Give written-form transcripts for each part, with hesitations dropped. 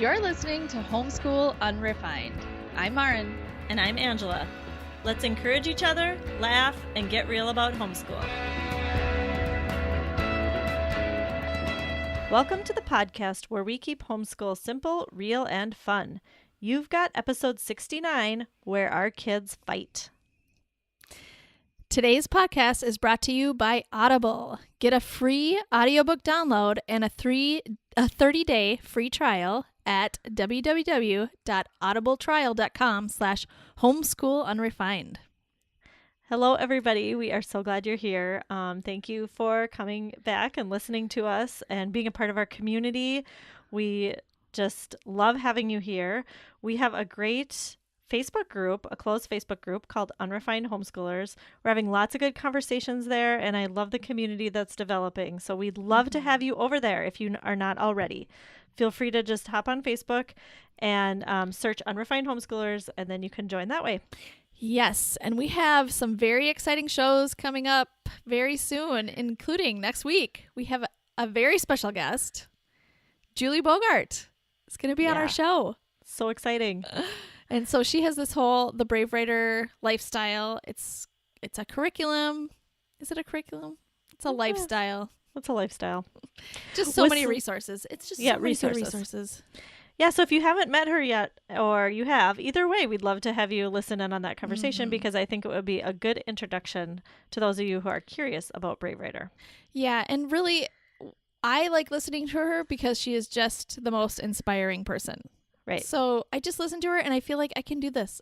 You're listening to Homeschool Unrefined. I'm Maren. And I'm Angela. Let's encourage each other, laugh, and get real about homeschool. Welcome to the podcast where we keep homeschool simple, real, and fun. You've got episode 69, Where Our Kids Fight. Today's podcast is brought to you by Audible. Get a free audiobook download and a 30-day free trial at www.audibletrial.com/homeschoolunrefined. Hello, everybody. We are so glad you're here. Thank you for coming back and listening to us and being a part of our community. We just love having you here. We have a great Facebook group, a closed Facebook group called Unrefined Homeschoolers. We're having lots of good conversations there, and I love the community that's developing. So we'd love to have you over there if you are not already. Feel free to just hop on Facebook and search Unrefined Homeschoolers, and then you can join that way. Yes, and we have some very exciting shows coming up very soon, including next week. We have a very special guest, Julie Bogart. It's going to be on our show. So exciting. And so she has this whole, the Brave Writer lifestyle. It's a curriculum. Is it a curriculum? It's a lifestyle. It's a lifestyle. Just so many resources. It's just so many good resources. Yeah, so if you haven't met her yet, or you have, either way, we'd love to have you listen in on that conversation because I think it would be a good introduction to those of you who are curious about Brave Writer. Yeah, and really, I like listening to her because she is just the most inspiring person. Right. So I just listen to her and I feel like I can do this.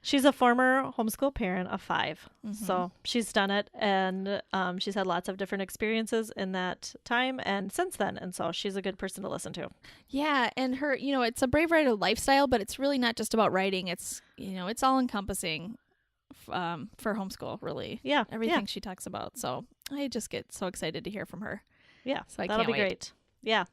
She's a former homeschool parent of 5. So she's done it, and she's had lots of different experiences in that time and since then. And so she's a good person to listen to. Yeah. And her, it's a Brave Writer lifestyle, but it's really not just about writing. It's, it's all encompassing for homeschool, really. Yeah. Everything she talks about. So I just get so excited to hear from her. Yeah. So that'll be great. Yeah.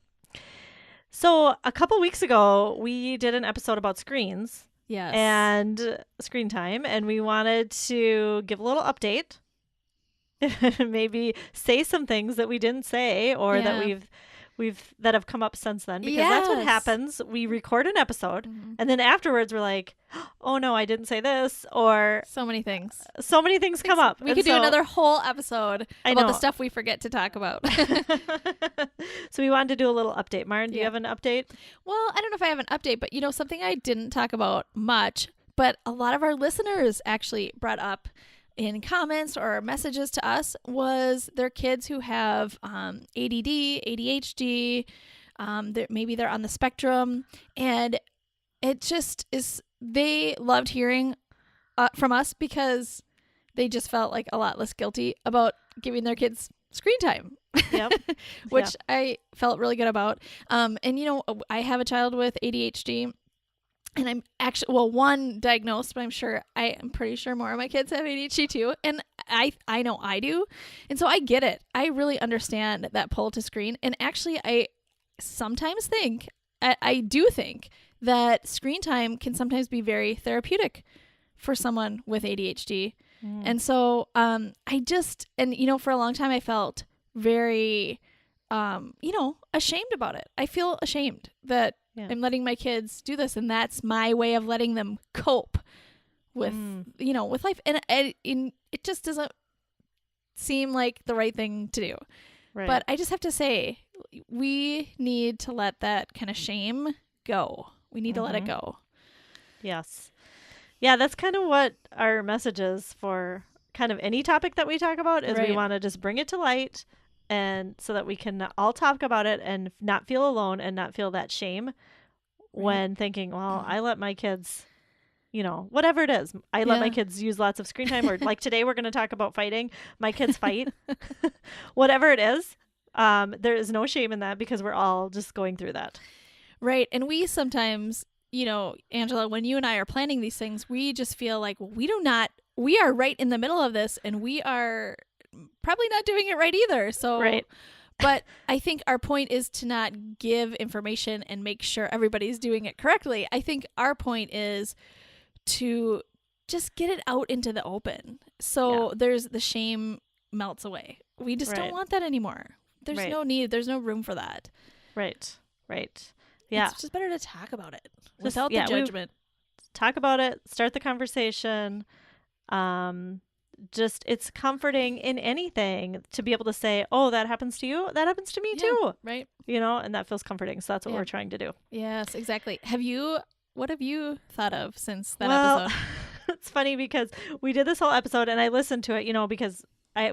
So a couple weeks ago, we did an episode about screens. Yes. And screen time. And we wanted to give a little update. Maybe say some things that we didn't say or that that have come up since then. Because that's what happens. We record an episode and then afterwards we're like, oh no, I didn't say this, or so many things come up. We could do another whole episode about the stuff we forget to talk about. So we wanted to do a little update. Maren, do you have an update? Well, I don't know if I have an update, but something I didn't talk about much, but a lot of our listeners actually brought up in comments or messages to us was their kids who have ADD, ADHD, maybe they're on the spectrum, and it just is, they loved hearing from us because they just felt like a lot less guilty about giving their kids screen time. Yep. Which I felt really good about. And I have a child with ADHD. And I'm actually, one diagnosed, but I'm pretty sure more of my kids have ADHD too. And I know I do. And so I get it. I really understand that pull to screen. And actually, I sometimes think, I do think that screen time can sometimes be very therapeutic for someone with ADHD. And so for a long time I felt very, ashamed about it. I feel ashamed that I'm letting my kids do this, and that's my way of letting them cope with, with life. And it just doesn't seem like the right thing to do. Right. But I just have to say, we need to let that kind of shame go. We need to let it go. Yes. Yeah, that's kind of what our message is for kind of any topic that we talk about is we want to just bring it to light, and so that we can all talk about it and not feel alone and not feel that shame when thinking, well, I let my kids, whatever it is, I let my kids use lots of screen time, or like today we're going to talk about fighting. My kids fight. Whatever it is, there is no shame in that because we're all just going through that. Right. And we sometimes, Angela, when you and I are planning these things, we just feel like we are right in the middle of this, and we are probably not doing it right either. So, but I think our point is to not give information and make sure everybody's doing it correctly. I think our point is to just get it out into the open. So there's the shame melts away. We just don't want that anymore. There's no need. There's no room for that. Right. Right. Yeah. It's just better to talk about it Just- without yeah, the we- judgment. Talk about it, start the conversation. Just it's comforting in anything to be able to say, oh, that happens to you, that happens to me Yeah. too, Right? and that feels comforting. So that's what Yeah. we're trying to do. Yes, exactly. What have you thought of since that Well, episode? it's funny because we did this whole episode and I listened to it, because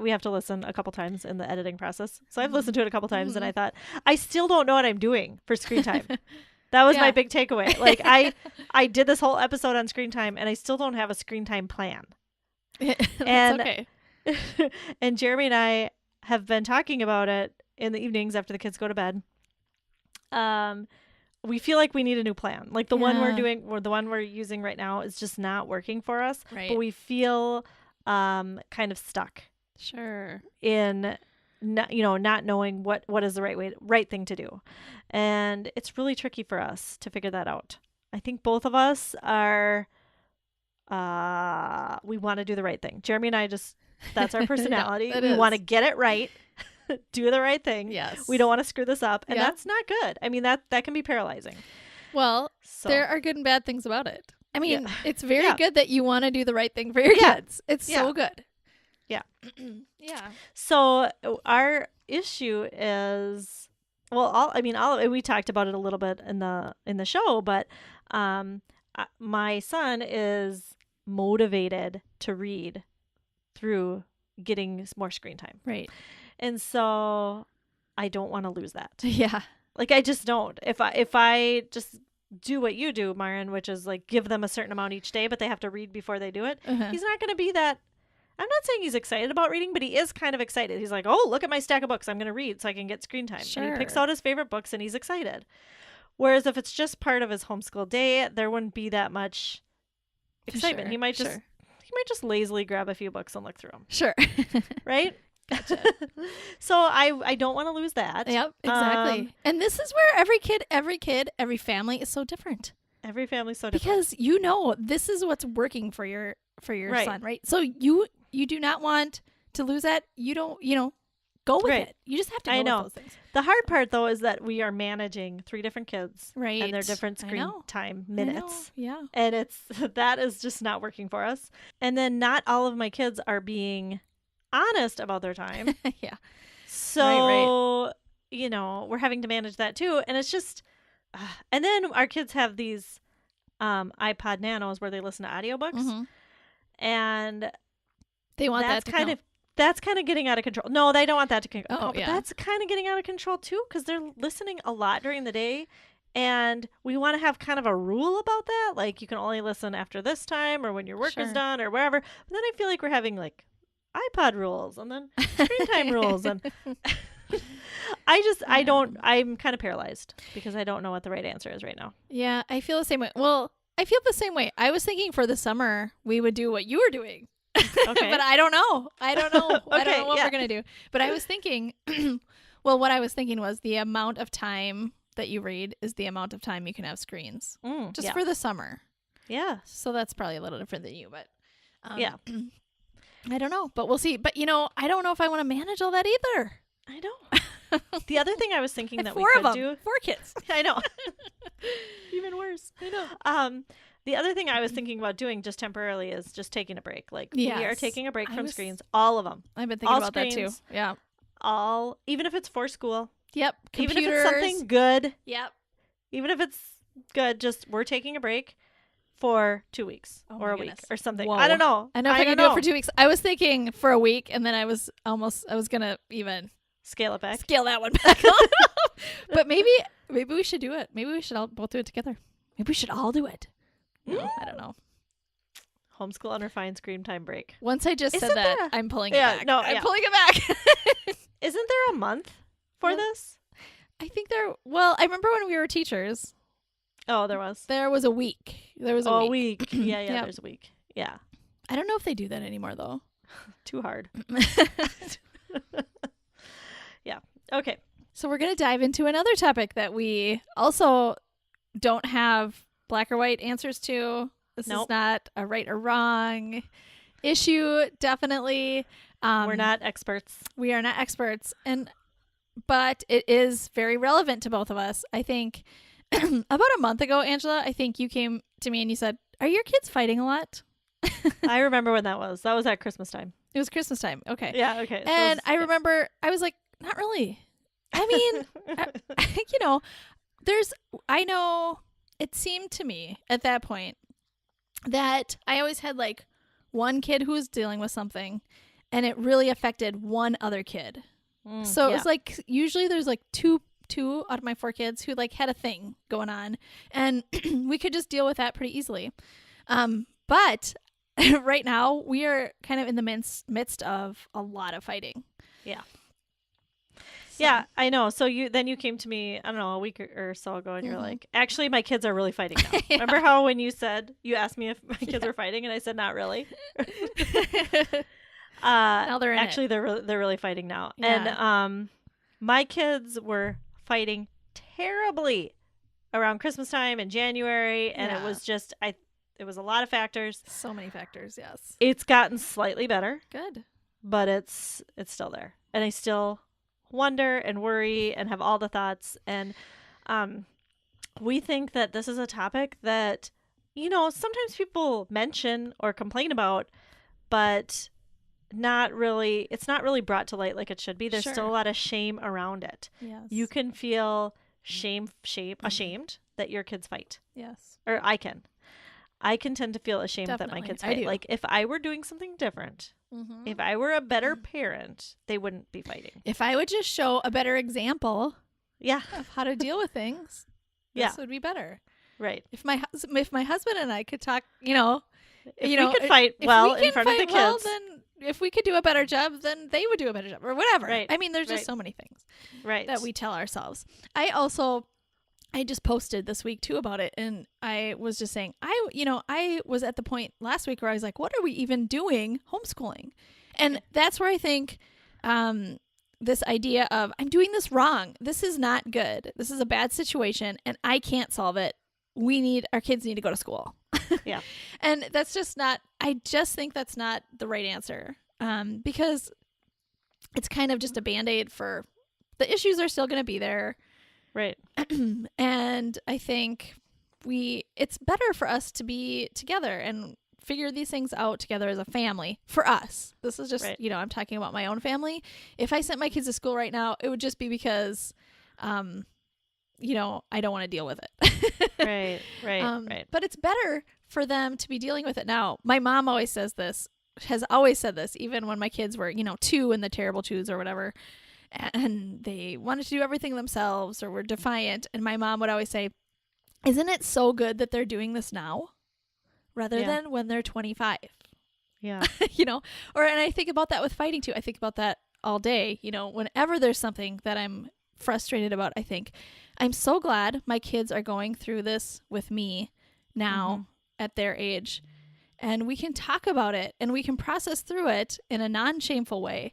we have to listen a couple times in the editing process. So I've listened to it a couple times and I thought, I still don't know what I'm doing for screen time. That was my Yeah. big takeaway. Like I did this whole episode on screen time and I still don't have a screen time plan. That's and- okay. And Jeremy and I have been talking about it in the evenings after the kids go to bed. We feel like we need a new plan. Like the one we're Yeah. doing, or the one we're using right now is just not working for us. Right. But we feel kind of stuck Sure. in not knowing what is the right thing to do. And it's really tricky for us to figure that out. I think both of us are we want to do the right thing. Jeremy and I that's our personality. Yeah, it we is. want to get it right. Do the right thing. Yes. We don't want to screw this up, and Yeah. that's not good. I mean, that can be paralyzing. Well, So there are good and bad things about it. I mean, Yeah. it's very Yeah. good that you want to do the right thing for your Yeah. kids. It's Yeah. so good. Yeah. Yeah. So our issue is, well, we talked about it a little bit in the show, but my son is motivated to read through getting more screen time, Right. and so I don't want to lose that. Yeah. Like I just don't. If I just do what you do, Maren, which is like give them a certain amount each day, but they have to read before they do it. Uh-huh. He's not going to be that. I'm not saying he's excited about reading, but he is kind of excited. He's like, oh, look at my stack of books. I'm going to read so I can get screen time. And he picks Sure. out his favorite books and he's excited. Whereas if it's just part of his homeschool day, there wouldn't be that much excitement. Sure, He might sure. just lazily grab a few books and look through them, Sure. right? Gotcha. So I don't want to lose that. Yep, exactly. And this is where every kid, every family is so different. Every family's so different. Because this is what's working for your Right. son, right? So you do not want to lose that. You don't, go with Right. it. You just have to I go know. with those things. The hard part, though, is that we are managing 3 different kids Right. and their different I screen know. time I know. minutes. Yeah. And that is just not working for us. And then not all of my kids are being honest about their time. Yeah. So, we're having to manage that too. And it's just, and then our kids have these iPod Nanos where they listen to audiobooks. Mhm. And They want that's that to kind count. of that's kind of getting out of control. No, they don't want that to count. Oh, But yeah. that's kind of getting out of control too because they're listening a lot during the day. And we want to have kind of a rule about that. Like you can only listen after this time or when your work is Sure. done or wherever. But then I feel like we're having like iPod rules and then screen time rules. And I'm kind of paralyzed because I don't know what the right answer is right now. Yeah, I feel the same way. Well, I feel the same way. I was thinking for the summer we would do what you were doing. Okay. But I don't know. I don't know Okay, what yeah. we're going to do. But I was thinking, well, what I was thinking was the amount of time that you read is the amount of time you can have screens just yeah. for the summer. Yeah. So that's probably a little different than you, but Yeah. I don't know, but we'll see. But I don't know if I want to manage all that either. I know. The other thing I was thinking I have that we 4 could of them, do. 4 kids. I know. Even worse. I know. The other thing I was thinking about doing just temporarily is just taking a break. Like we are Yes. taking a break I from was- screens, all of them. I've been thinking All about that too. screens. Yeah. Even if it's for school, Yep. Computers. even if it's something good, Yep. even if it's good, just we're taking a break for 2 weeks Oh or my a week goodness. or something. Whoa. I don't know. I know if I can do it for 2 weeks. I was thinking for a week, and then I was going to even Scale it back. scale that one back. But maybe we should do it. Maybe we should all both do it together. Maybe we should all do it. No, I don't know. Homeschool unrefined screen time break. Once I just Isn't said that, there I'm pulling Yeah, it back. no, I'm yeah. pulling it back. Isn't there a month for Yeah. this? I think well, I remember when we were teachers, Oh, there was. there was a week. There was a Oh, a week. week. Yeah, Yep. there's a week. Yeah. I don't know if they do that anymore, though. Too hard. Yeah. Okay. So we're going to dive into another topic that we also don't have black or white answers to. This Nope. is not a right or wrong issue, definitely. We're not experts. We are not experts. but it is very relevant to both of us. I think about a month ago, Angela, I think you came to me and you said, "Are your kids fighting a lot?" I remember when that was. That was at Christmas time. It was Christmas time. Okay. Yeah, okay. And So I remember I was like, not really. I mean, you know, I know it seemed to me at that point that I always had like one kid who was dealing with something and it really affected one other kid. So it was like, usually there's like two out of my 4 kids who like had a thing going on and we could just deal with that pretty easily. But right now we are kind of in the midst of a lot of fighting. Yeah. So. Yeah, I know. So you came to me, I don't know, a week or so ago, and you're like, actually, my kids are really fighting now. Yeah. Remember how when you asked me if my kids were fighting, and I said, not really. Now they're in actually, they're really fighting now. Yeah. And my kids were fighting terribly around Christmas time in January, and it was just it was a lot of factors. So many factors, yes. It's gotten slightly better. Good. But it's still there. And I still wonder and worry and have all the thoughts. And we think that this is a topic that, sometimes people mention or complain about, but it's not really brought to light like it should be. There's still a lot of shame around it. Yes. You can feel ashamed that your kids fight. Yes. Or I can tend to feel ashamed that my kids fight. Like if I were doing something different, if I were a better parent, they wouldn't be fighting. If I would just show a better example of how to deal with things, this would be better. Right. If my husband and I could talk, we could fight well in front of the kids. Then if we could do a better job, then they would do a better job or whatever. Right. I mean, there's just so many things that we tell ourselves. I just posted this week too about it, and I was just saying, I was at the point last week where I was like, what are we even doing homeschooling? And that's where I think this idea of I'm doing this wrong. This is not good. This is a bad situation, and I can't solve it. Our kids need to go to school. Yeah. And that's just not, I just think that's not the right answer because it's kind of just a Band-Aid for the issues are still going to be there. Right. And I think it's better for us to be together and figure these things out together as a family for us. This is just, I'm talking about my own family. If I sent my kids to school right now, it would just be because, I don't want to deal with it. Right. But it's better for them to be dealing with it now. My mom has always said this, even when my kids were, 2 in the terrible twos or whatever. And they wanted to do everything themselves or were defiant. And my mom would always say, isn't it so good that they're doing this now rather than when they're 25? Yeah. And I think about that with fighting too. I think about that all day. Whenever there's something that I'm frustrated about, I think I'm so glad my kids are going through this with me now at their age. And we can talk about it and we can process through it in a non-shameful way.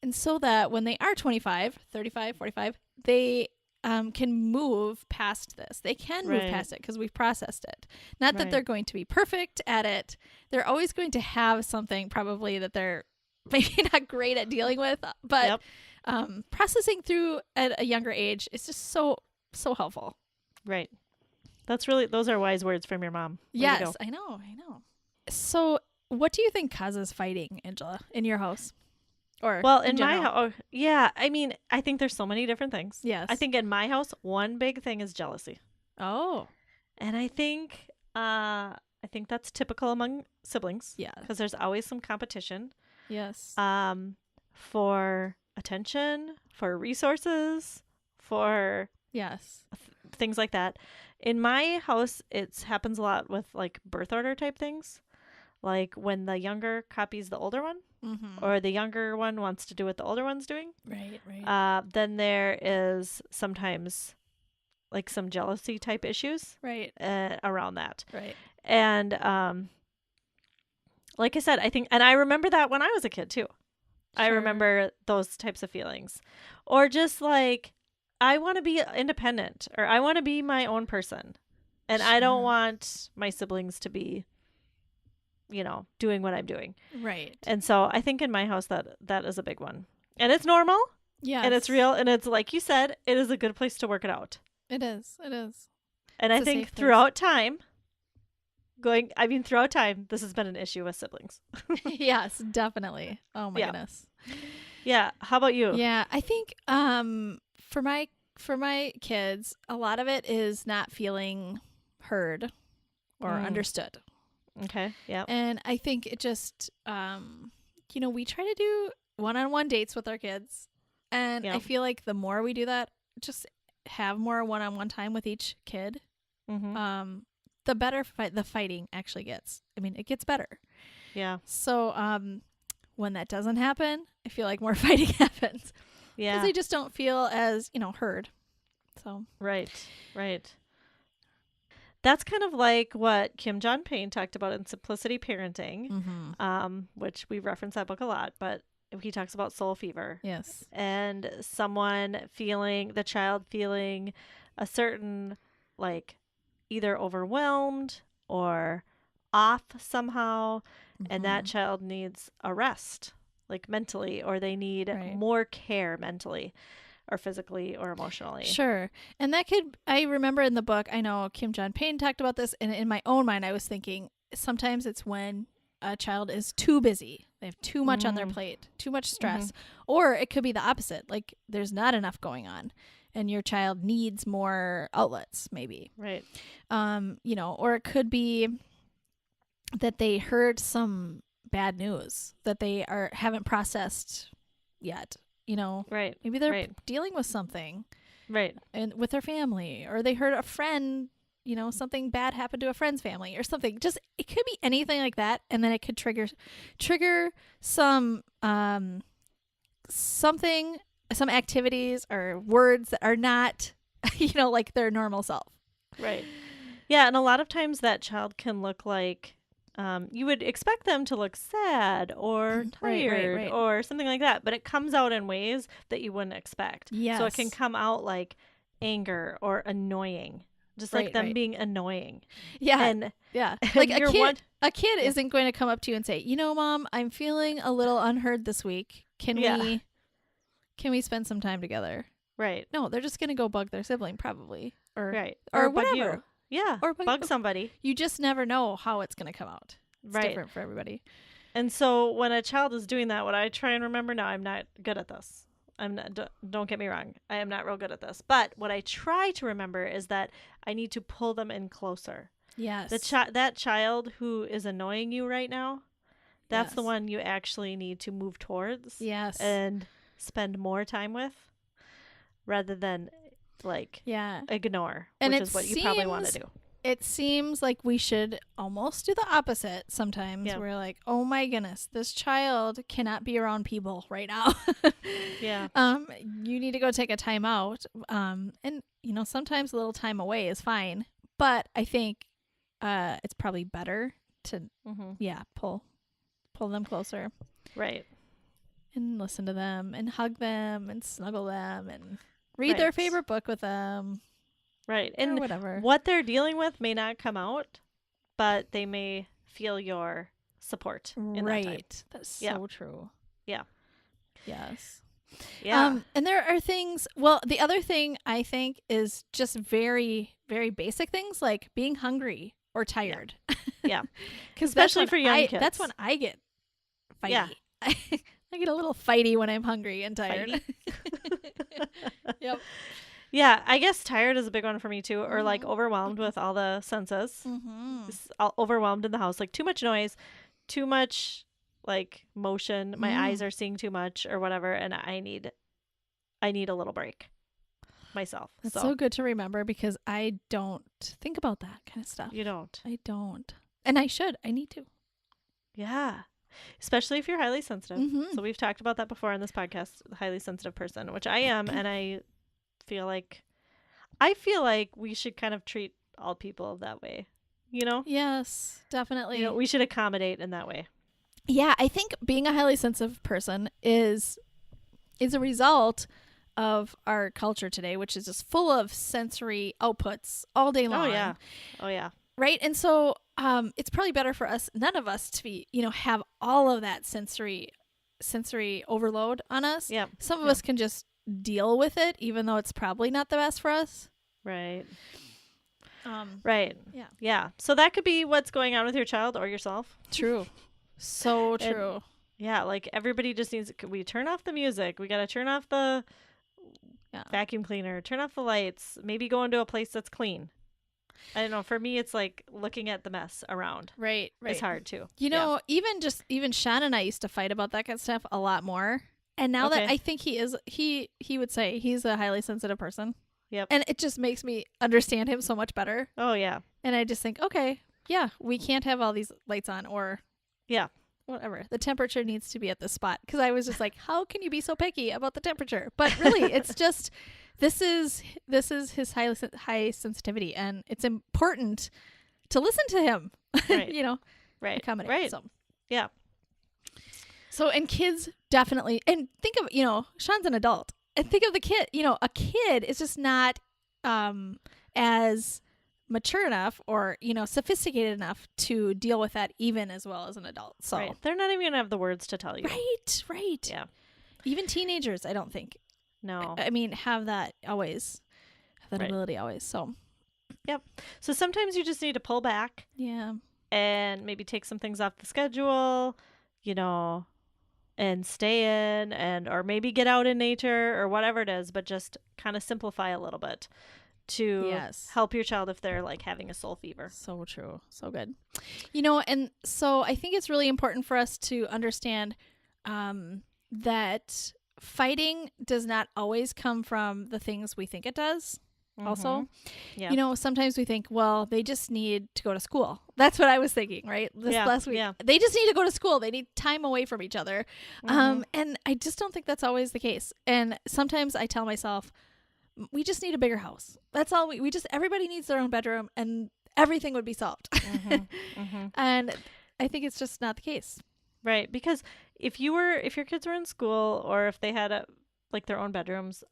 And so that when they are 25, 35, 45, they can move past this. They can move past it because we've processed it. Not that they're going to be perfect at it. They're always going to have something probably that they're maybe not great at dealing with. But processing through at a younger age is just so helpful. Right. Those are wise words from your mom. Yes, I know. So what do you think causes fighting, Angela, in your house? Or in my house, I mean, I think there's so many different things. Yes. I think in my house, one big thing is jealousy. Oh. And I think that's typical among siblings. Yeah. Because there's always some competition. Yes. For attention, for resources, for things like that. In my house, it happens a lot with like birth order type things. Like when the younger copies the older one, or the younger one wants to do what the older one's doing. Right. Then there is sometimes like some jealousy type issues. Right. Around that. Right. And like I said, I think, and I remember that when I was a kid too. Sure. I remember those types of feelings. Or just like, I want to be independent, or I want to be my own person. And I don't want my siblings to be doing what I'm doing. Right. And so I think in my house that is a big one. And it's normal. Yes. And it's real. And it's like you said, it is a good place to work it out. It is. It is. And It's I a think safe place. throughout time, throughout time, this has been an issue with siblings. Yes, definitely. Oh my Yeah. goodness. Yeah. How about you? Yeah, I think for my kids, a lot of it is not feeling heard or understood. Okay. Yeah. And I think it just we try to do one-on-one dates with our kids. And I feel like the more we do that, just have more one-on-one time with each kid, the better the fighting actually gets. I mean, it gets better. Yeah. So when that doesn't happen, I feel like more fighting happens. Yeah. Because they just don't feel as, heard. So. Right. That's kind of like what Kim John Payne talked about in Simplicity Parenting, which we reference that book a lot, but he talks about soul fever. Yes. And the child feeling a certain, like, either overwhelmed or off somehow, and that child needs a rest, like mentally, or they need more care mentally or physically or emotionally. Sure. And I remember in the book, I know Kim John Payne talked about this, and in my own mind, I was thinking sometimes it's when a child is too busy. They have too much on their plate, too much stress. Or it could be the opposite. Like there's not enough going on and your child needs more outlets maybe. Right. Or it could be that they heard some bad news that they haven't processed yet. Right. Maybe they're dealing with something. Right. And with their family, or they heard a friend, something bad happened to a friend's family or something. Just, it could be anything like that. And then it could trigger some, some activities or words that are not, like their normal self. Right. Yeah. And a lot of times that child can look like, you would expect them to look sad or tired or something like that, but it comes out in ways that you wouldn't expect. Yes. So it can come out like anger or annoying, just like them being annoying. Yeah. And yeah. Like a kid isn't going to come up to you and say, Mom, I'm feeling a little unheard this week. Can we spend some time together? Right. No, they're just going to go bug their sibling probably. Or Or whatever. You. Yeah. Or bug somebody. You just never know how it's going to come out. It's right. different for everybody. And so when a child is doing that, what I try and remember now, I'm not good at this. I'm not, don't get me wrong. I am not real good at this. But what I try to remember is that I need to pull them in closer. Yes. That child who is annoying you right now, that's the one you actually need to move towards. Yes. And spend more time with rather than ignore, and which is what you probably want to do. It seems like we should almost do the opposite sometimes. Yeah. We're like, oh my goodness, this child cannot be around people right now. Yeah. You need to go take a time out. And sometimes a little time away is fine, but I think it's probably better to pull them closer. Right. And listen to them and hug them and snuggle them and read their favorite book with them. Right. Or and whatever. What they're dealing with may not come out, but they may feel your support in that time. That's so true. Yeah. Yes. Yeah. And there are things, the other thing I think is just very, very basic things like being hungry or tired. Yeah. Because especially for young kids. That's when I get fighty. Yeah. I get a little fighty when I'm hungry and tired. Yep. Yeah, I guess tired is a big one for me too, or like overwhelmed with all the senses. Overwhelmed in the house, like too much noise, too much like motion. My eyes are seeing too much or whatever, and I need a little break myself. That's so good to remember because I don't think about that kind of stuff. You don't. I don't. And I should. I need to. Yeah. Especially if you're highly sensitive. So we've talked about that before on this podcast, the highly sensitive person, which I am, and I feel like we should kind of treat all people that way, Yes, definitely. We should accommodate in that way. Yeah, I think being a highly sensitive person is a result of our culture today, which is just full of sensory outputs all day long. Oh yeah. Right? And so it's probably better for none of us to be, have all of that sensory overload on us. Yeah. Some of us can just deal with it, even though it's probably not the best for us. Right. Right. Yeah. Yeah. So that could be what's going on with your child or yourself. True. So true. And, yeah. Like everybody just needs, we turn off the music. We got to turn off the vacuum cleaner, turn off the lights, maybe go into a place that's clean. I don't know. For me, it's like looking at the mess around. Right. It's hard too. You know, even Sean and I used to fight about that kind of stuff a lot more. And now that I think he would say he's a highly sensitive person. Yep. And it just makes me understand him so much better. Oh, yeah. And I just think, okay, yeah, we can't have all these lights on or whatever. The temperature needs to be at this spot. Because I was just like, how can you be so picky about the temperature? But really, it's just, this is his high sensitivity. And it's important to listen to him, Right. you know, Right. accommodate. Right. So. Yeah. So, and kids definitely, and think of, you know, Sean's an adult. And think of the kid, you know, a kid is just not as mature enough or, you know, sophisticated enough to deal with that even as well as an adult. So Right. They're not even going to have the words to tell you. Right. Yeah. Even teenagers, I don't think. No. I mean, have that ability always. So. Yep. So sometimes you just need to pull back. Yeah. And maybe take some things off the schedule, you know, and stay in or maybe get out in nature or whatever it is, but just kind of simplify a little bit to help your child if they're like having a soul fever. So true. So good. You know, and so I think it's really important for us to understand that fighting does not always come from the things we think it does. Also, you know, sometimes we think, well, they just need to go to school. That's what I was thinking, right? Last week, they just need to go to school. They need time away from each other. And I just don't think that's always the case. And sometimes I tell myself, we just need a bigger house. That's all everybody needs their own bedroom and everything would be solved. And I think it's just not the case. Right. Because if your kids were in school or if they had like their own bedrooms,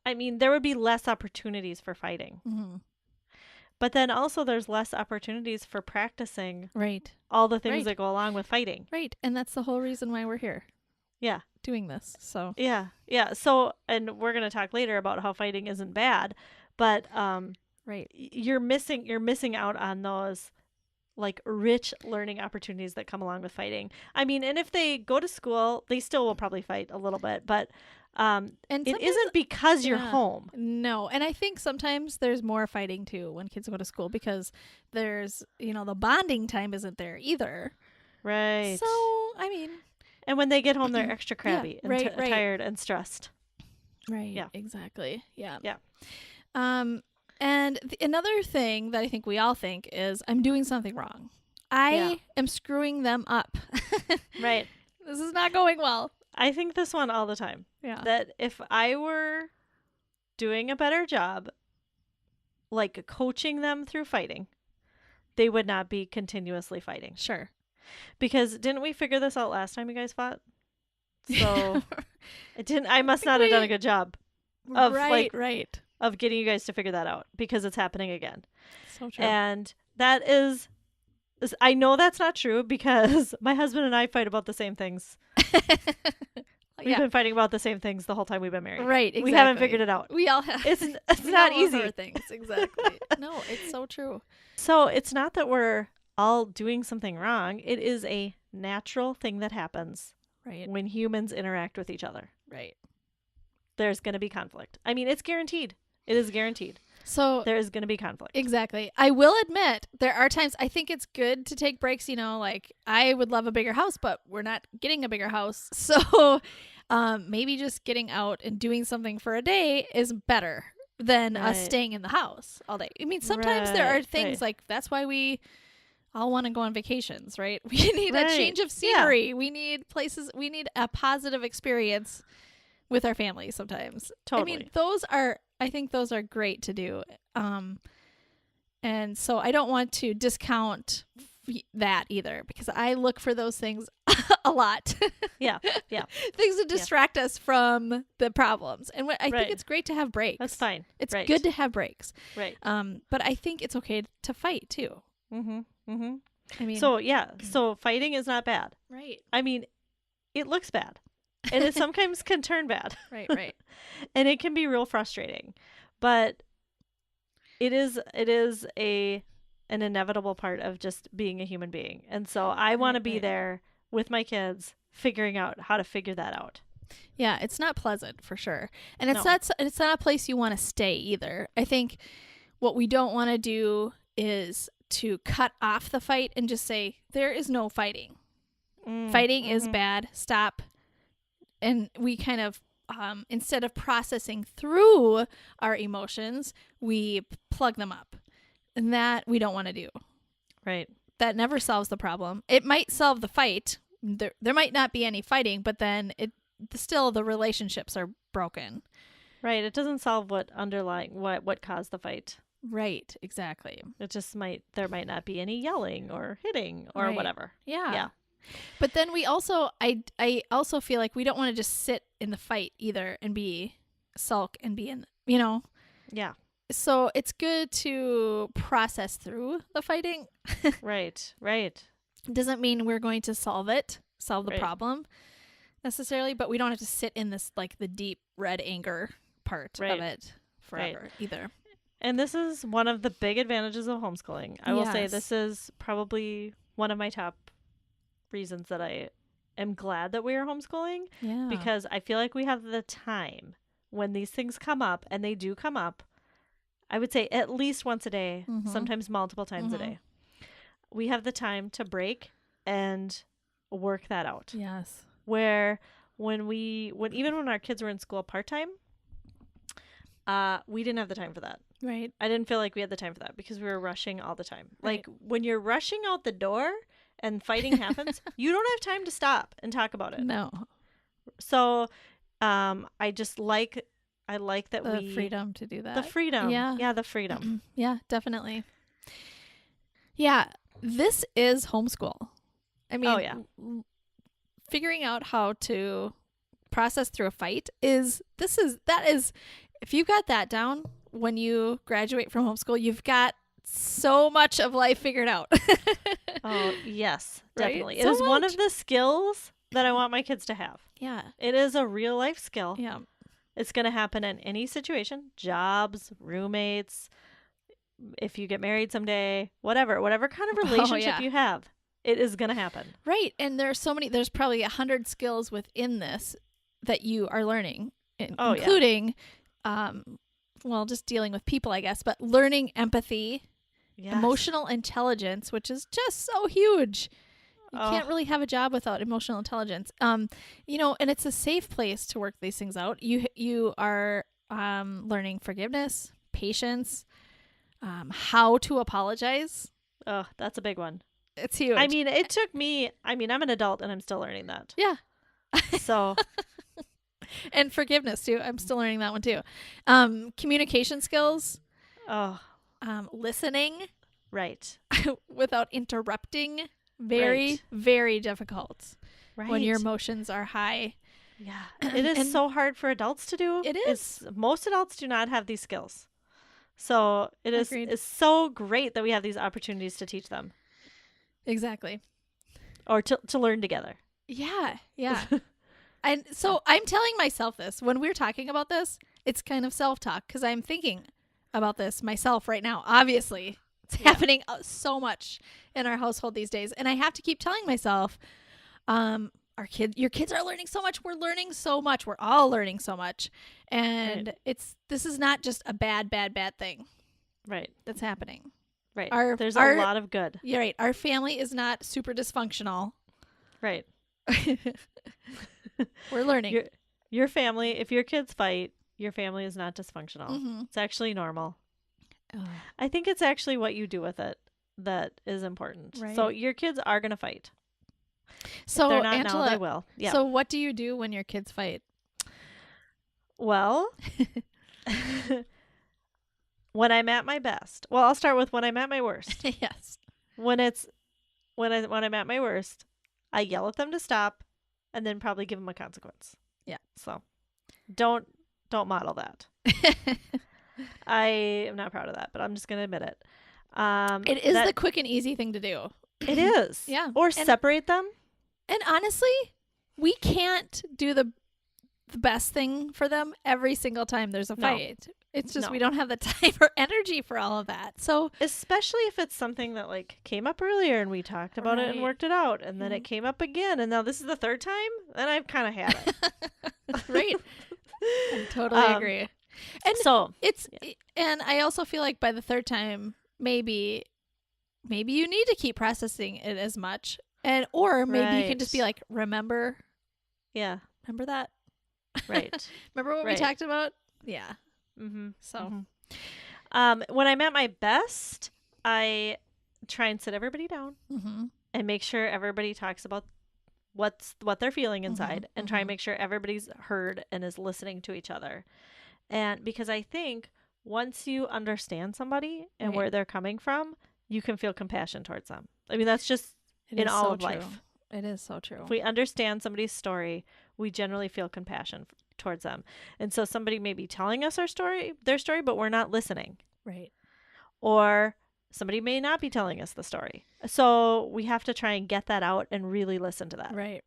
I mean, there would be less opportunities for fighting. But then also there's less opportunities for practicing all the things that go along with fighting. Right. And that's the whole reason why we're here. Yeah. Doing this. So. Yeah. Yeah. So, and we're going to talk later about how fighting isn't bad, but you're missing out on those like rich learning opportunities that come along with fighting. I mean, and if they go to school, they still will probably fight a little bit, but and it isn't because you're home. No. And I think sometimes there's more fighting too when kids go to school because there's, you know, the bonding time isn't there either. Right. So, I mean. And when they get home, they're extra crabby and tired and stressed. Right. Yeah. Exactly. Yeah. Yeah. And another thing that I think we all think is I'm doing something wrong. I am screwing them up. Right. This is not going well. I think this one all the time. Yeah. That if I were doing a better job, like coaching them through fighting, they would not be continuously fighting. Sure. Because didn't we figure this out last time you guys fought? So I must not have done a good job of of getting you guys to figure that out because it's happening again. So true. And that is, I know that's not true because my husband and I fight about the same things. We've been fighting about the same things the whole time we've been married. Right, exactly. We haven't figured it out. We all have. It's not easy. Things, exactly. No, it's so true. So it's not that we're all doing something wrong. It is a natural thing that happens when humans interact with each other. Right. There's going to be conflict. I mean, it's guaranteed. It is guaranteed. So there is going to be conflict. Exactly. I will admit there are times I think it's good to take breaks, you know, like I would love a bigger house, but we're not getting a bigger house. So maybe just getting out and doing something for a day is better than us staying in the house all day. I mean, sometimes there are things like that's why we all want to go on vacations, right? We need a change of scenery. Yeah. We need places. We need a positive experience with our family sometimes. Totally. I mean, I think those are great to do. And so I don't want to discount that either because I look for those things a lot. Yeah. Things to distract us from the problems. And I think it's great to have breaks. That's fine. It's good to have breaks. Right. But I think it's okay to fight too. Mm-hmm. I mean, so fighting is not bad. Right. I mean, it looks bad. And it sometimes can turn bad. Right. And it can be real frustrating. But it is an inevitable part of just being a human being. And so I want to be there with my kids figuring out how to figure that out. Yeah, it's not pleasant for sure. And No. it's not a place you want to stay either. I think what we don't want to do is to cut off the fight and just say there is no fighting. Fighting is bad. Stop. And we kind of instead of processing through our emotions, we plug them up. And that we don't want to do. Right. That never solves the problem. It might solve the fight. There might not be any fighting, but then still the relationships are broken. Right. It doesn't solve what caused the fight. Right. Exactly. It just there might not be any yelling or hitting or whatever. Yeah. But then we also, I also feel like we don't want to just sit in the fight either and sulk and be in, Yeah. So it's good to process through the fighting. Right. Doesn't mean we're going to solve the problem necessarily, but we don't have to sit in this, like the deep red anger part of it forever either. And this is one of the big advantages of homeschooling. I will say this is probably one of my top reasons that I am glad that we are homeschooling. Yeah. Because I feel like we have the time when these things come up, and they do come up, I would say at least once a day, sometimes multiple times a day. We have the time to break and work that out. Yes. Where even when our kids were in school part-time, we didn't have the time for that. Right. I didn't feel like we had the time for that because we were rushing all the time. Right. Like when you're rushing out the door and fighting happens, you don't have time to stop and talk about it. No. So I like that the freedom to do that. The freedom. Yeah. Yeah, the freedom. Yeah, definitely. Yeah, this is homeschool. I mean, figuring out how to process through a fight is if you got that down when you graduate from homeschool, you've got so much of life figured out. Oh, yes, definitely. Right? It is one of the skills that I want my kids to have. Yeah. It is a real life skill. Yeah. It's going to happen in any situation, jobs, roommates, if you get married someday, whatever kind of relationship you have, it is going to happen. Right. And there's probably 100 skills within this that you are learning, including, just dealing with people, I guess, but learning empathy, emotional intelligence, which is just so huge. You can't really have a job without emotional intelligence. And it's a safe place to work these things out. You are learning forgiveness, patience, how to apologize. Oh, that's a big one. It's huge. I mean, it took me, I'm an adult and I'm still learning that. Yeah. So. And forgiveness too. I'm still learning that one too. Communication skills. Oh. Listening. Right. Without interrupting. Very, very difficult. Right. When your emotions are high. Yeah. It is so hard for adults to do. It is. Most adults do not have these skills. So it's so great that we have these opportunities to teach them. Exactly. Or to learn together. Yeah. Yeah. And so I'm telling myself this. When we're talking about this, it's kind of self-talk because I'm thinking about this myself right now. Obviously, it's happening so much in our household these days. And I have to keep telling myself, your kids are learning so much. We're learning so much. We're all learning so much. And this is not just a bad thing. Right. That's happening. Right. There's a lot of good. You're right. Our family is not super dysfunctional. Right. We're learning. Your family, if your kids fight, your family is not dysfunctional. Mm-hmm. It's actually normal. I think it's actually what you do with it that is important. Right. So your kids are going to fight. So if they're not Angela, now, they will. Yeah. So what do you do when your kids fight? Well, when I'm at my best. Well, I'll start with when I'm at my worst. Yes. When I'm at my worst, I yell at them to stop and then probably give them a consequence. Yeah. So don't model that. I am not proud of that, but I'm just going to admit it. It is the quick and easy thing to do. It is. Yeah. Or separate them. And honestly, we can't do the best thing for them every single time there's a No. fight. It's just No. we don't have the time or energy for all of that. So especially if it's something that like came up earlier and we talked about it and Right. worked it out, and then Yeah. it came up again, and now this is the third time, then I've kind of had it. right. I totally agree. And So it's and I also feel like by the third time maybe you need to keep processing it as much, and or maybe you can just be Right. like, remember yeah, that? right. Remember what we Right. talked about? Yeah. Mm-hmm. So When I'm at my best, I try and sit everybody down mhm. and make sure everybody talks about what they're feeling inside, and try and mhm. make sure everybody's heard and is listening to each other. And because I think once you understand somebody and Right. where they're coming from, you can feel compassion towards them. I mean, that's just It in is all so of true. life. It is so true. If we understand somebody's story, we generally feel compassion towards them. And so somebody may be telling us their story, but we're not listening. Right. Or somebody may not be telling us the story. So we have to try and get that out and really listen to that. Right.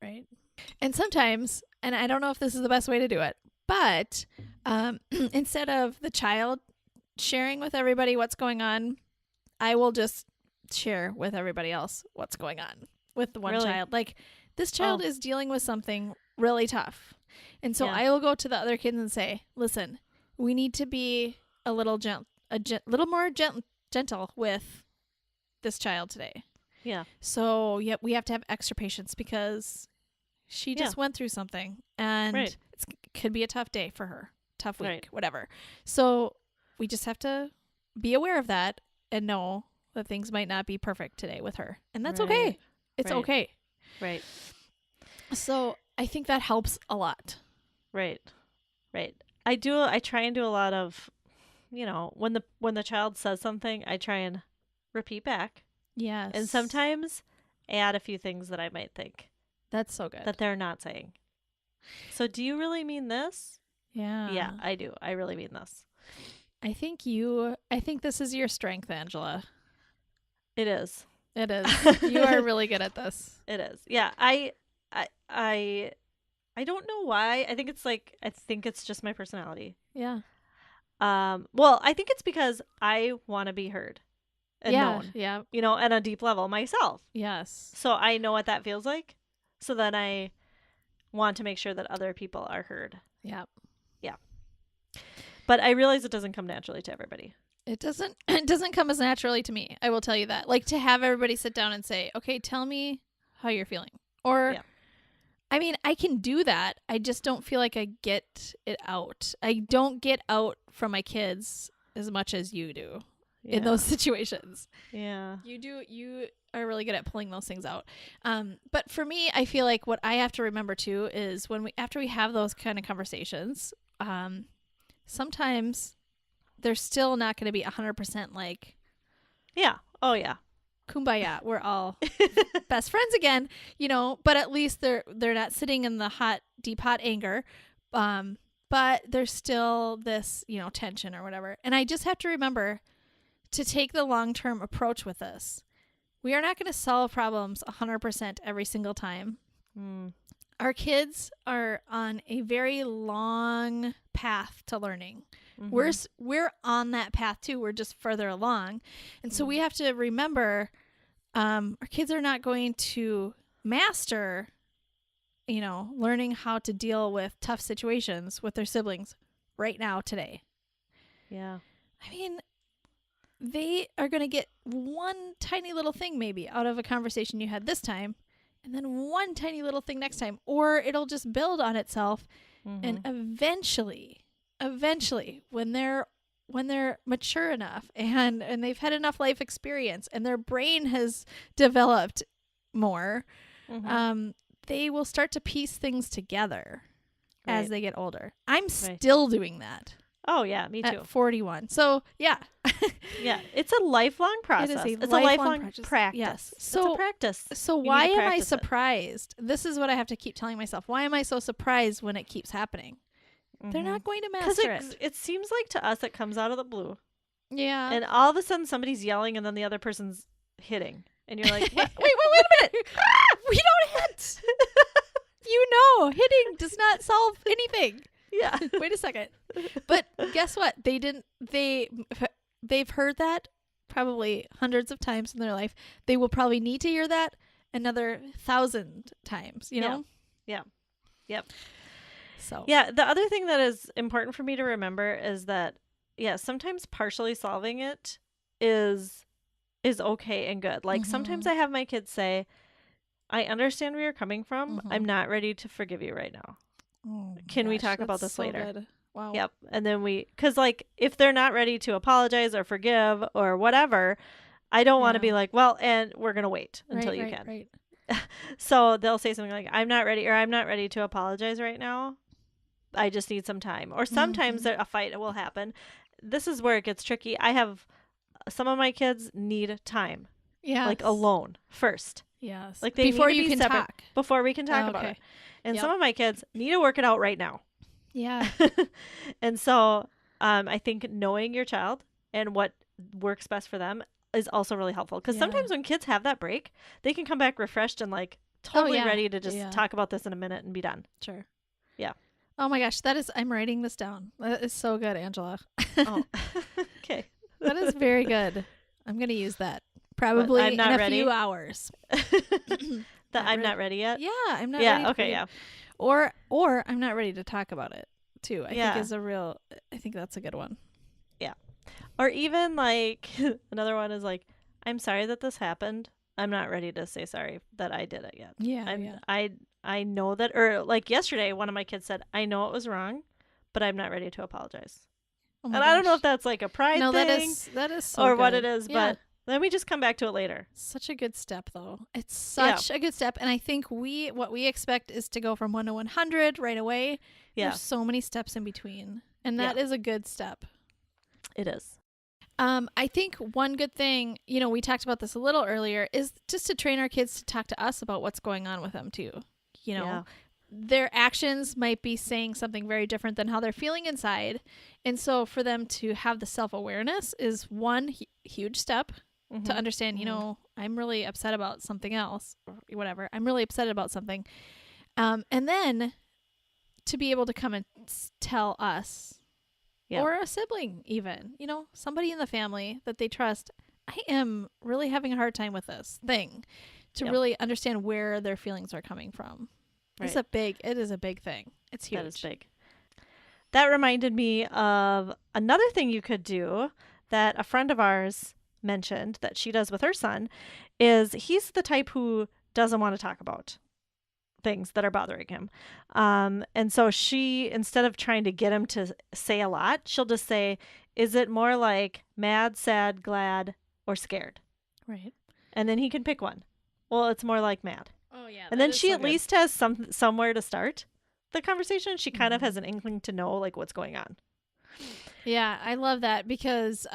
And sometimes, and I don't know if this is the best way to do it, but instead of the child sharing with everybody what's going on, I will just share with everybody else what's going on with the one Really? child. Like, this child is dealing with something really tough. And so Yeah. I will go to the other kids and say, listen, we need to be a little little more gentle with this child today. Yeah. So, we have to have extra patience because she just went through something, and Right. it could be a tough day for her, tough week, Right. whatever. So we just have to be aware of that and know that things might not be perfect today with her. And that's okay. Right. It's Right. okay. Right. So I think that helps a lot. Right. Right. I try and do a lot of, when the child says something, I try and repeat back. Yes. And sometimes add a few things that I might think that's so good. that they're not saying. So do you really mean this? Yeah. Yeah, I do. I really mean this. I think this is your strength, Angela. It is. It is. You are really good at this. It is. Yeah. I don't know why. I think it's just my personality. Yeah. Well, I think it's because I want to be heard and known, Yeah. at a deep level myself. Yes. So I know what that feels like. So then I want to make sure that other people are heard. Yeah. But I realize it doesn't come naturally to everybody. It doesn't come as naturally to me. I will tell you that. Like, to have everybody sit down and say, okay, tell me how you're feeling. Or, Yeah. I mean, I can do that. I just don't feel like I get it out. I don't get out from my kids as much as you do in those situations. Yeah. You are really good at pulling those things out. But for me, I feel like what I have to remember too is after we have those kind of conversations, sometimes they're still not going to be 100% like, Yeah. Oh, yeah. kumbaya, we're all best friends again, but at least they're not sitting in the deep hot anger. But there's still this, tension or whatever. And I just have to remember to take the long-term approach with this. We are not going to solve problems 100% every single time. Our kids are on a very long path to learning. Mm-hmm. We're on that path too. We're just further along. And so we have to remember our kids are not going to master, learning how to deal with tough situations with their siblings right now today. Yeah. I mean, they are going to get one tiny little thing maybe out of a conversation you had this time, and then one tiny little thing next time, or it'll just build on itself. And eventually when they're mature enough and they've had enough life experience and their brain has developed more, they will start to piece things together as they get older. I'm still doing that. Oh, yeah, me too. At 41. So, yeah. Yeah, it's a lifelong process. It is It's a lifelong practice. practice. Yes. It's So a practice. So You need why to am I practice it. surprised? This is what I have to keep telling myself. Why am I so surprised when it keeps happening? They're not going to master it. It seems like to us it comes out of the blue. Yeah. And all of a sudden somebody's yelling and then the other person's hitting. And you're like, wait a minute. We don't hit. Hitting does not solve anything. Yeah. Wait a second. But guess what? They've heard that probably hundreds of times in their life. They will probably need to hear that another 1,000 times, you know? Yeah. Yep. So Yeah, the other thing that is important for me to remember is that, sometimes partially solving it is okay and good. Like sometimes I have my kids say, I understand where you're coming from. I'm not ready to forgive you right now. Oh Can we gosh, talk about that's this so later? good. Wow. Yep. And then because like if they're not ready to apologize or forgive or whatever, I don't want to be like, well, and we're going to wait until you can. Right. So they'll say something like, I'm not ready to apologize right now. I just need some time. Or sometimes a fight will happen. This is where it gets tricky. I have some of my kids need time. Yeah. Like alone first. Yes. Like they before need to you be can separate talk. before we can talk about it. And some of my kids need to work it out right now. Yeah. And so I think knowing your child and what works best for them is also really helpful. Because sometimes when kids have that break, they can come back refreshed and like totally ready to just talk about this in a minute and be done. Sure. Yeah. Oh my gosh, I'm writing this down. That is so good, Angela. Oh, okay. That is very good. I'm going to use that probably in a few hours. I'm not ready yet? Yeah, I'm not ready. Yeah, okay, yeah. Or I'm not ready to talk about it too. I think that's a good one. Yeah. Or even like another one is like, I'm sorry that this happened. I'm not ready to say sorry that I did it yet. Yeah. I know that, or like yesterday, one of my kids said, I know it was wrong, but I'm not ready to apologize. Oh and I don't know if that's like a pride thing that is so or good. what it is, but then we just come back to it later. Such a good step though. It's such a good step. And I think what we expect is to go from 1 to 100 right away. Yeah. There's so many steps in between. And that is a good step. It is. I think one good thing, we talked about this a little earlier, is just to train our kids to talk to us about what's going on with them too. Their actions might be saying something very different than how they're feeling inside. And so for them to have the self-awareness is one huge step to understand, I'm really upset about something else or whatever. I'm really upset about something. And then to be able to come and tell us or a sibling even, somebody in the family that they trust, I am really having a hard time with this thing, to really understand where their feelings are coming from. Right. It is a big thing. It's huge. That is big. That reminded me of another thing you could do that a friend of ours mentioned that she does with her son is he's the type who doesn't want to talk about things that are bothering him. And so she, instead of trying to get him to say a lot, she'll just say, is it more like mad, sad, glad, or scared? Right. And then he can pick one. Well, it's more like mad. Oh, yeah. And then she at least has somewhere to start the conversation. She kind of has an inkling to know like what's going on. Yeah, I love that because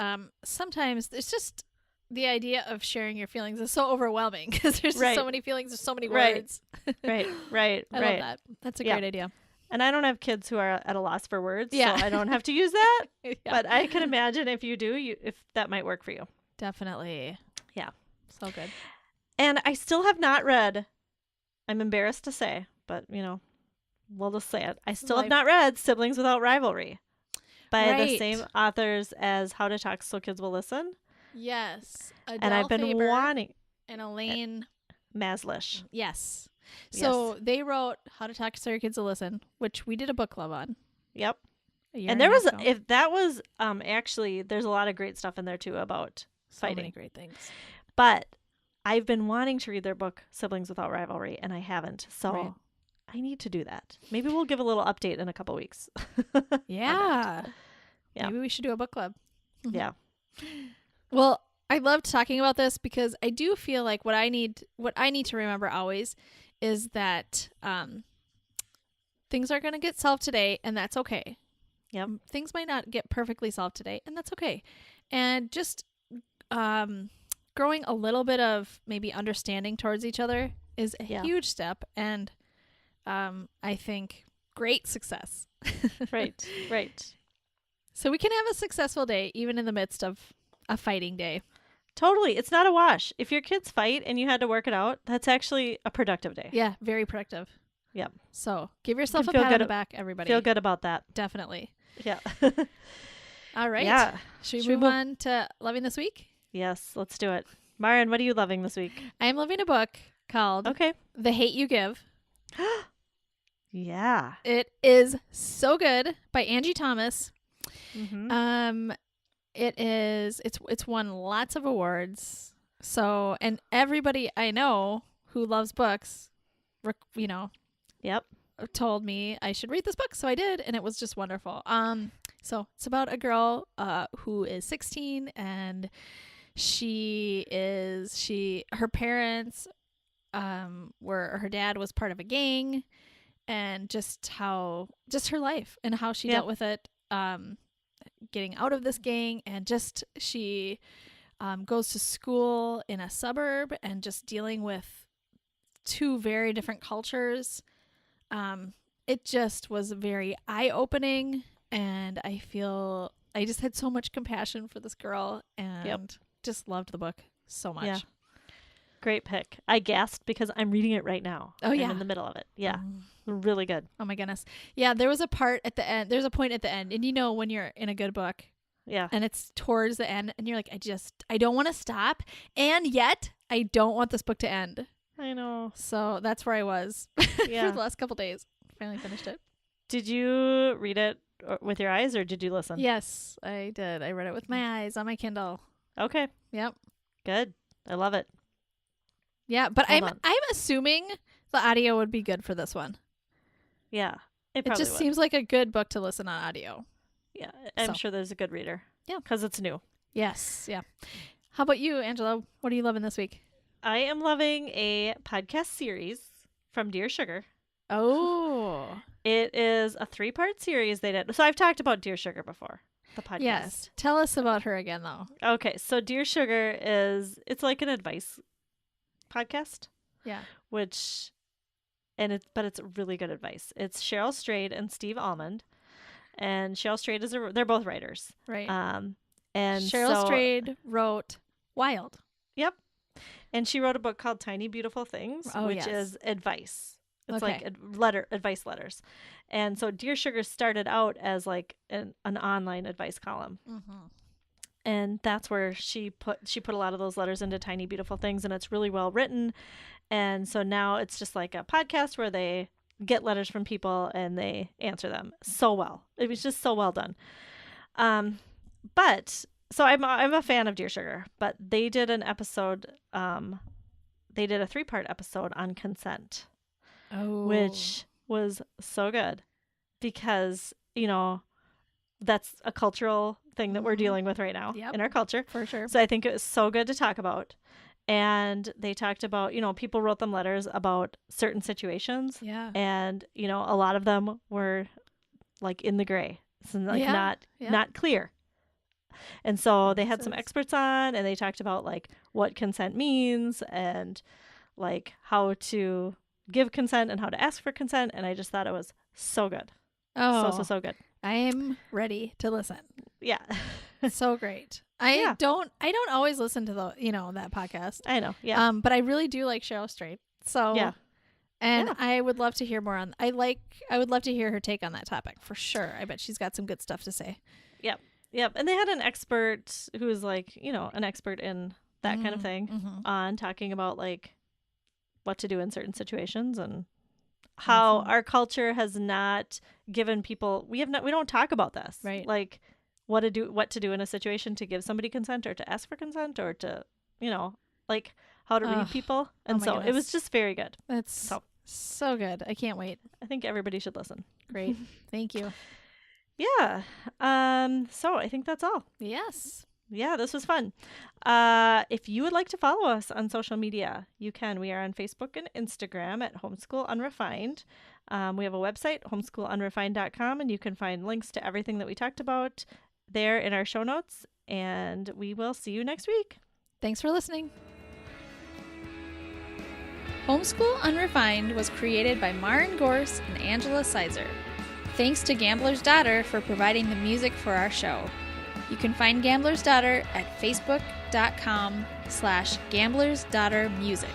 sometimes it's just the idea of sharing your feelings is so overwhelming because there's just so many feelings, there's so many words. Right. I love that. That's a great idea. And I don't have kids who are at a loss for words, so I don't have to use that. But I can imagine if you do, if that might work for you. Definitely. Yeah. So good. And I still have not read, I'm embarrassed to say, but we'll just say it. I still have not read Siblings Without Rivalry by the same authors as How to Talk So Kids Will Listen. Yes. Adele and I've been Faber wanting. And Elaine Maslish. Yes. So they wrote How to Talk So Your Kids Will Listen, which we did a book club on. Yep. And there was, if that was, actually, there's a lot of great stuff in there too about fighting. So many great things. But I've been wanting to read their book, Siblings Without Rivalry, and I haven't. So I need to do that. Maybe we'll give a little update in a couple weeks. Yeah. Maybe we should do a book club. Yeah. Well, I loved talking about this because I do feel like what I need to remember always is that things are going to get solved today, and that's okay. Yep. Things might not get perfectly solved today, and that's okay. And just growing a little bit of maybe understanding towards each other is a huge step, and I think great success. Right. So we can have a successful day even in the midst of a fighting day. Totally. It's not a wash. If your kids fight and you had to work it out, that's actually a productive day. Yeah, very productive. Yep. So give yourself a feel pat on good the back, everybody. Feel good about that. Definitely. Yeah. All right. Yeah. Should we move on to loving this week? Yes, let's do it. Maren, what are you loving this week? I am loving a book called The Hate You Give. Yeah. It is so good, by Angie Thomas. Mm-hmm. It's won lots of awards. So, and everybody I know who loves books, Yep. told me I should read this book, so I did, and it was just wonderful. So it's about a girl who is 16, and her parents her dad was part of a gang, and just her life and how she dealt with it, getting out of this gang, and just she goes to school in a suburb and just dealing with two very different cultures. It just was very eye-opening, and I just had so much compassion for this girl, and just loved the book so much. Yeah. Great pick. I gasped because I'm reading it right now. Oh, yeah. I'm in the middle of it. Yeah. Really good. Oh my goodness. Yeah, there was a part at the end. There's a point at the end, and when you're in a good book, yeah, and it's towards the end, and you're like, I don't want to stop, and yet I don't want this book to end. I know. So that's where I was for the last couple days. Finally finished it. Did you read it with your eyes, or did you listen? Yes, I did. I read it with my eyes on my Kindle. Okay. Yep. Good. I love it. Yeah, but I'm assuming the audio would be good for this one. Yeah. It just seems like a good book to listen on audio. Yeah, I'm sure there's a good reader. Yeah. Because it's new. Yes. Yeah. How about you, Angela? What are you loving this week? I am loving a podcast series from Dear Sugar. Oh. It is a 3-part series they did. So I've talked about Dear Sugar before, the podcast. Yes. Tell us about her again, though. Okay. So Dear Sugar it's like an advice podcast. Yeah. But it's really good advice. It's Cheryl Strayed and Steve Almond. And Cheryl Strayed they're both writers. Right. And Cheryl Strayed wrote Wild. Yep. And she wrote a book called Tiny Beautiful Things, which is advice. It's like advice letters. And so Dear Sugar started out as like an online advice column. Mm-hmm. And that's where she put a lot of those letters into Tiny Beautiful Things, and it's really well written. And so now it's just like a podcast where they get letters from people and they answer them so well. It was just so well done. But so I'm a fan of Dear Sugar, but they did an episode. They did a 3-part episode on consent, which was so good because that's a cultural thing that we're dealing with right now in our culture. For sure. So I think it was so good to talk about. And they talked about, people wrote them letters about certain situations. Yeah. And, a lot of them were like in the gray. So like not clear. And so they had some experts on, and they talked about like what consent means and like how to give consent and how to ask for consent. And I just thought it was so good. Oh, so good. I am ready to listen. Yeah. So great. I don't always listen to that podcast. I know. Yeah. But I really do like Cheryl Strayed. So yeah. And I would love to hear more I would love to hear her take on that topic for sure. I bet she's got some good stuff to say. Yep. Yep. And they had an expert who is like, an expert in that kind of thing on talking about like what to do in certain situations and how our culture has not given people, we don't talk about this. Right. Like what to do in a situation to give somebody consent or to ask for consent or to, like how to read people. And so it was just very good. That's so good. I can't wait. I think everybody should listen. Great. Thank you. Yeah. So I think that's all. Yes. Yeah, this was fun. If you would like to follow us on social media, you can. We are on Facebook and Instagram at Homeschool Unrefined. We have a website, homeschoolunrefined.com, and you can find links to everything that we talked about there in our show notes. And we will see you next week. Thanks for listening. Homeschool Unrefined was created by Maren Gorse and Angela Sizer. Thanks to Gambler's Daughter for providing the music for our show. You can find Gambler's Daughter at facebook.com/gamblersdaugghtermusic.